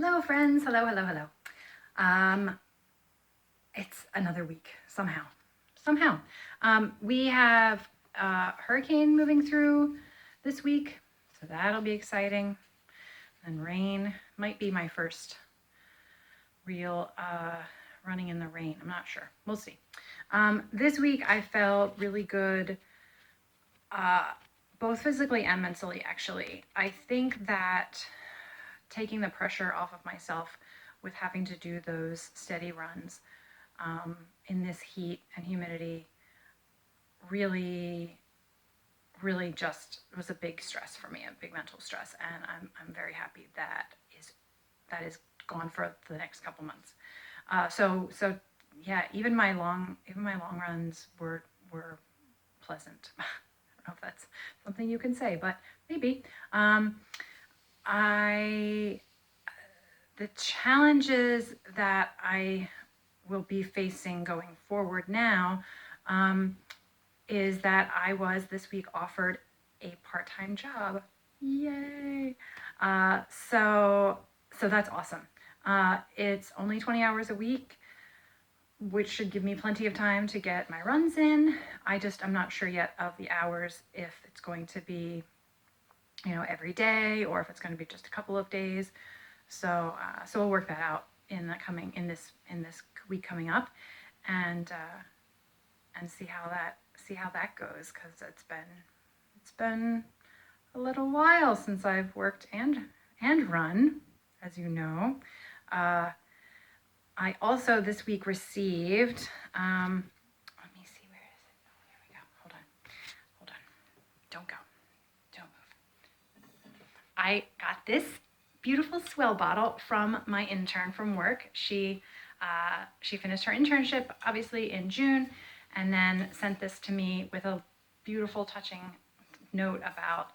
Hello, friends. Hello, hello, hello. It's another week somehow. We have a hurricane moving through this week, so that'll be exciting. And rain might be my first real running in the rain. I'm not sure. We'll see. This week I felt really good, both physically and mentally, actually. I think that taking the pressure off of myself with having to do those steady runs in this heat and humidity really just was a big stress for me, a big mental stress, and I'm very happy that is gone for the next couple months. So yeah, even my long runs were pleasant. I don't know if that's something you can say, but maybe. The challenges that I will be facing going forward now is that I was this week offered a part-time job. Yay! So that's awesome. It's only 20 hours a week, which should give me plenty of time to get my runs in. I'm not sure yet of the hours, if it's going to be, every day, or if it's going to be just a couple of days. So we'll work that out in this week coming up, and see how that goes, because it's been a little while since I've worked and run, as you know. I also this week received. Let me see, where is it? Oh, here we go. Hold on. Don't go. Don't move. I got this beautiful Swell bottle from my intern from work. She finished her internship, obviously, in June, and then sent this to me with a beautiful, touching note about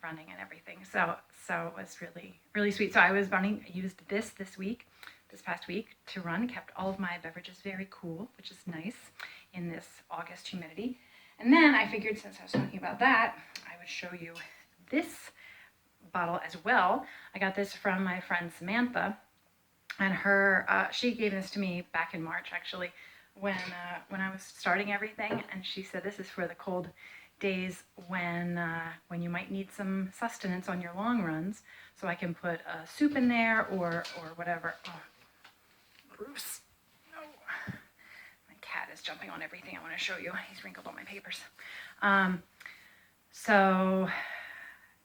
running and everything. So it was really sweet. So I used this past week to run. Kept all of my beverages very cool, which is nice in this August humidity. And then I figured, since I was talking about that, I would show you this bottle as well. I got this from my friend Samantha, and she gave this to me back in March, actually, when I was starting everything, and she said this is for the cold days when you might need some sustenance on your long runs. So I can put a soup in there or whatever. Oh, Bruce, no! My cat is jumping on everything I want to show you. He's wrinkled all my papers. So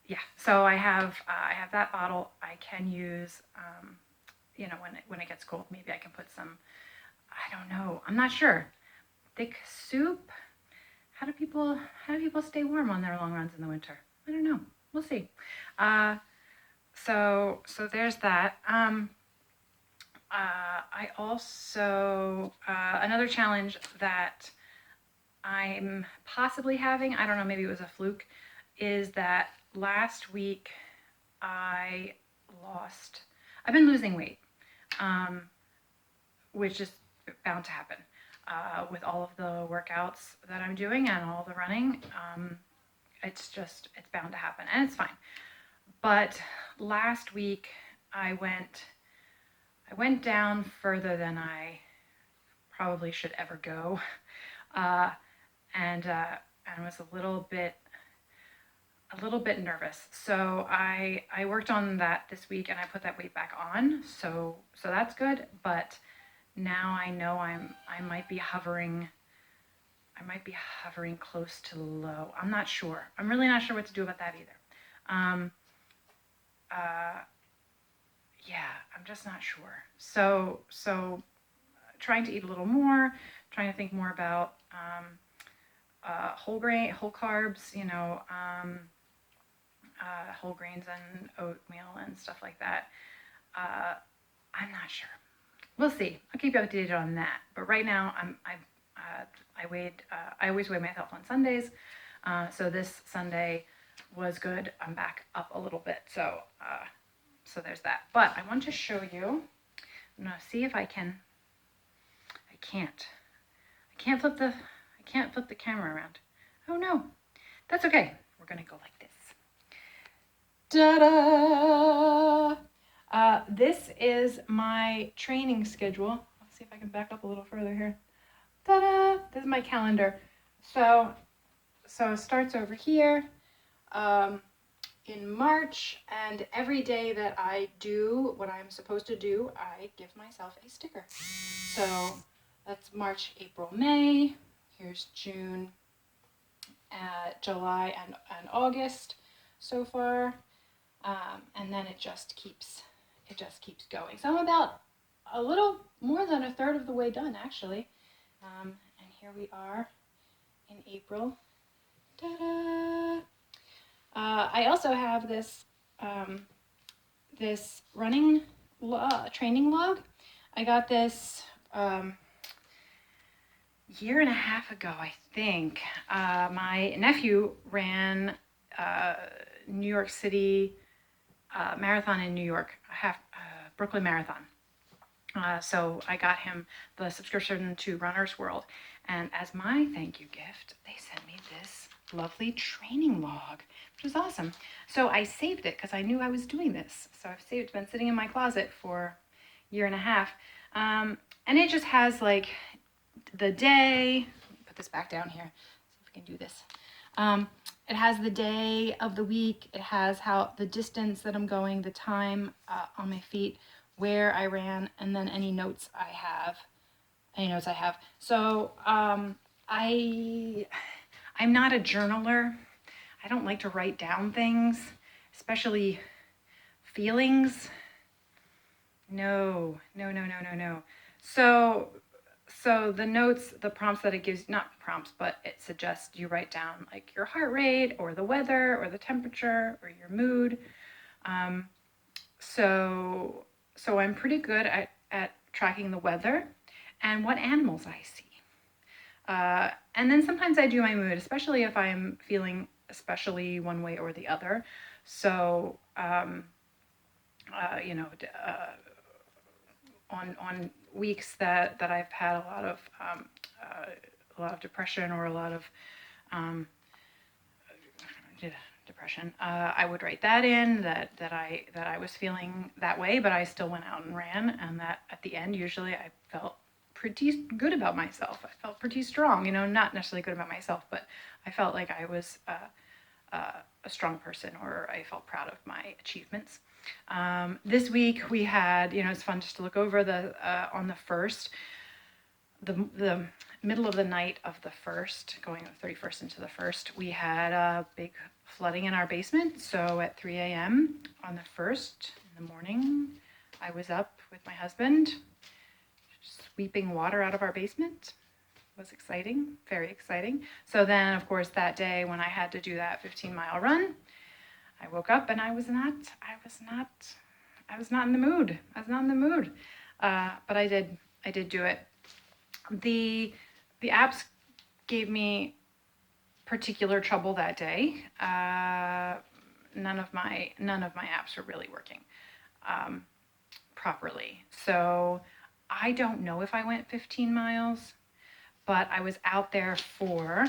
yeah, so I have that bottle. I can use, when it gets cold, maybe I can put some, I don't know, I'm not sure, thick soup. How do people stay warm on their long runs in the winter? I don't know. We'll see. So there's that. I also another challenge that I'm possibly having, I don't know, maybe it was a fluke, is that last week I've been losing weight, which is bound to happen with all of the workouts that I'm doing and all the running. It's bound to happen, and it's fine. But last week I went down further than I probably should ever go, and I was a little bit nervous. So I worked on that this week, and I put that weight back on. So that's good. But now I know I might be hovering close to low. I'm not sure. I'm really not sure what to do about that either. Yeah, I'm just not sure. So trying to eat a little more, trying to think more about whole carbs, whole grains and oatmeal and stuff like that. I'm not sure. We'll see. I'll keep you updated on that. But right now, I always weigh myself on Sundays. So this Sunday was good. I'm back up a little bit. So there's that. But I want to show you. I'm gonna see if I can. I can't flip the camera around. Oh no, that's okay. We're gonna go like this. Ta-da! This is my training schedule. Let's see if I can back up a little further here. Ta-da! This is my calendar. So it starts over here in March, and every day that I do what I'm supposed to do, I give myself a sticker. So that's March, April, May. Here's June, July, and August so far, and then it just keeps going. So I'm about a little more than a third of the way done, actually. And here we are in April. Ta-da! I also have this this running training log. I got this year and a half ago, I think. My nephew ran New York City marathon in New York, Brooklyn Marathon. So I got him the subscription to Runner's World. And as my thank you gift, they sent me this lovely training log, which was awesome. So I saved it because I knew I was doing this. So I've saved it, been sitting in my closet for a year and a half. And it just has like the day, put this back down here, see if we can do this. It has the day of the week. It has the distance that I'm going, the time on my feet, where I ran, and then any notes I have. So I'm not a journaler. I don't like to write down things, especially feelings. No. So the notes, the prompts that it gives, not prompts, but it suggests you write down like your heart rate or the weather or the temperature or your mood. So I'm pretty good at tracking the weather and what animals I see. And then sometimes I do my mood, especially if I'm feeling especially one way or the other. So, on weeks that I've had a lot of depression or a lot of depression, I would write that in that I was feeling that way, but I still went out and ran, and that at the end usually I felt pretty good about myself. I felt pretty strong, not necessarily good about myself, but I felt like I was a strong person, or I felt proud of my achievements. This week we had, it's fun just to look over on the 1st, the middle of the night of the 1st, going the 31st into the 1st, we had a big flooding in our basement. So at 3 a.m. on the 1st in the morning, I was up with my husband, sweeping water out of our basement. It was exciting, very exciting. So then, of course, that day when I had to do that 15-mile run, I woke up and I was not in the mood. But I did do it. The apps gave me particular trouble that day. None of my apps were really working properly. So I don't know if I went 15 miles, but I was out there for,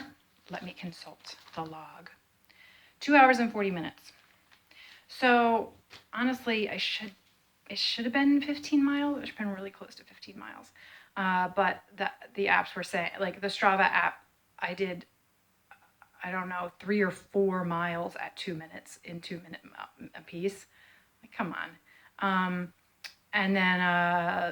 let me consult the log, 2 hours and 40 minutes. So honestly, it should have been 15 miles. It should have been really close to 15 miles. But the apps were saying, like the Strava app, I did, I don't know, 3 or 4 miles at 2 minutes in 2 minute a piece. Like, come on. And then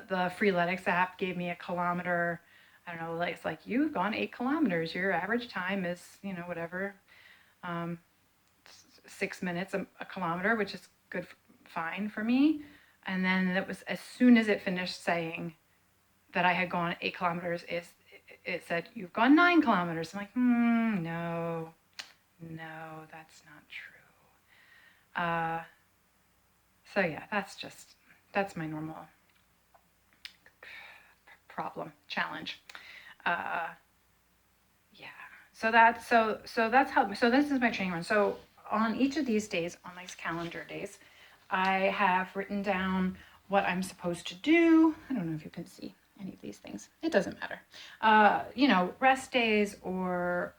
the Freeletics app gave me a kilometer. I don't know, like it's like, you've gone 8 kilometers. Your average time is, whatever, 6 minutes a kilometer, which is good, fine for me. And then it was as soon as it finished saying that I had gone 8 kilometers, it said, you've gone 9 kilometers. I'm like, no, that's not true. So yeah, that's my normal challenge. Yeah. So this is my training run. So on each of these days, on these calendar days, I have written down what I'm supposed to do. I don't know if you can see any of these things. It doesn't matter. Rest days or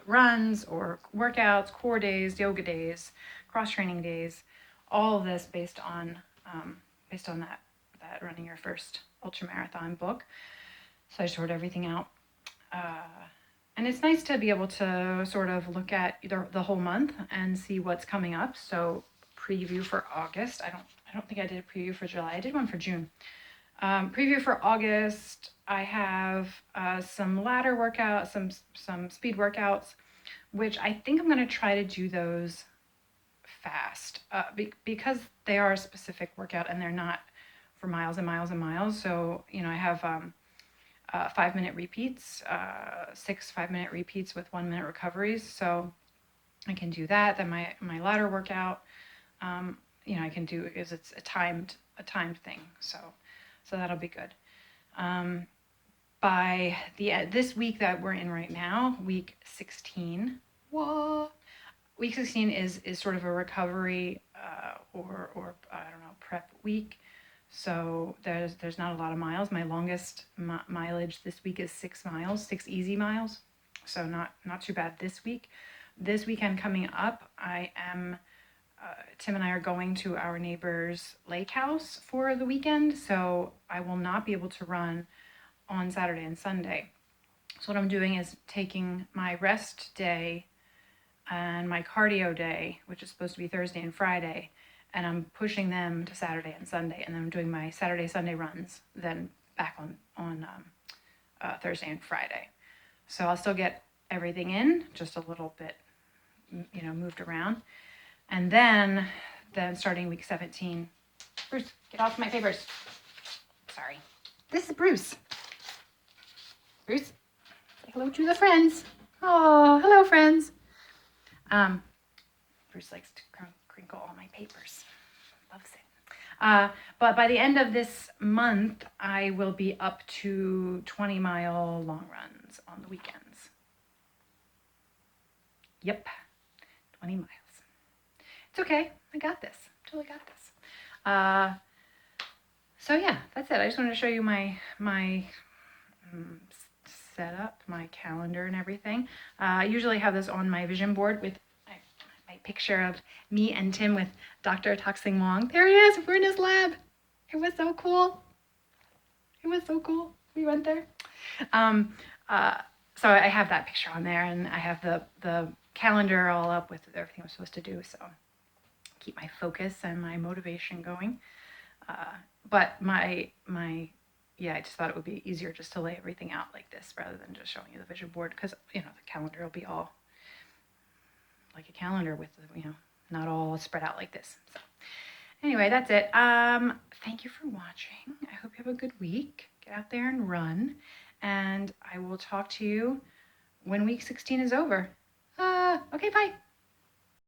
runs or workouts, core days, yoga days, cross training days, all of this based on that running your first ultramarathon book. So I just wrote everything out. And it's nice to be able to sort of look at the whole month and see what's coming up. So preview for August. I don't think I did a preview for July. I did one for June. Preview for August. I have some ladder workouts, some speed workouts, which I think I'm going to try to do those fast because they are a specific workout and they're not for miles and miles and miles. So, you know, I have 5-minute repeats, 6 5-minute repeats with 1-minute recoveries. So I can do that. Then my ladder workout, you know, I can do because it's a timed thing. So that'll be good. By this week that we're in right now, week 16. Whoa. Week 16 is sort of a recovery or I don't know, prep week. So there's not a lot of miles. My longest mileage this week is 6 miles, 6 easy miles. So not too bad this week. This weekend coming up, Tim and I are going to our neighbor's lake house for the weekend. So I will not be able to run on Saturday and Sunday. So what I'm doing is taking my rest day and my cardio day, which is supposed to be Thursday and Friday, and I'm pushing them to Saturday and Sunday, and then I'm doing my Saturday, Sunday runs, then back on Thursday and Friday. So I'll still get everything in, just a little bit, you know, moved around. And then starting week 17, Bruce, get off my papers. Sorry. This is Bruce. Bruce, say hello to the friends. Oh, hello, friends. Bruce likes to crinkle all my papers. Loves it. But by the end of this month, I will be up to 20-mile long runs on the weekends. Yep, 20 miles. It's okay. I got this. Totally got this. So yeah, that's it. I just wanted to show you my setup, my calendar and everything. I usually have this on my vision board with my picture of me and Tim with Dr. Toxing Wong. There he is. We're in his lab. It was so cool. It was so cool. We went there. So I have that picture on there, and I have the calendar all up with everything I'm supposed to do. So keep my focus and my motivation going. But yeah, I just thought it would be easier just to lay everything out like this rather than just showing you the vision board, because, you know, the calendar will be all like a calendar with, you know, not all spread out like this. So anyway, that's it. Thank you for watching. I hope you have a good week. Get out there and run, and I will talk to you when week 16 is over. Okay, bye.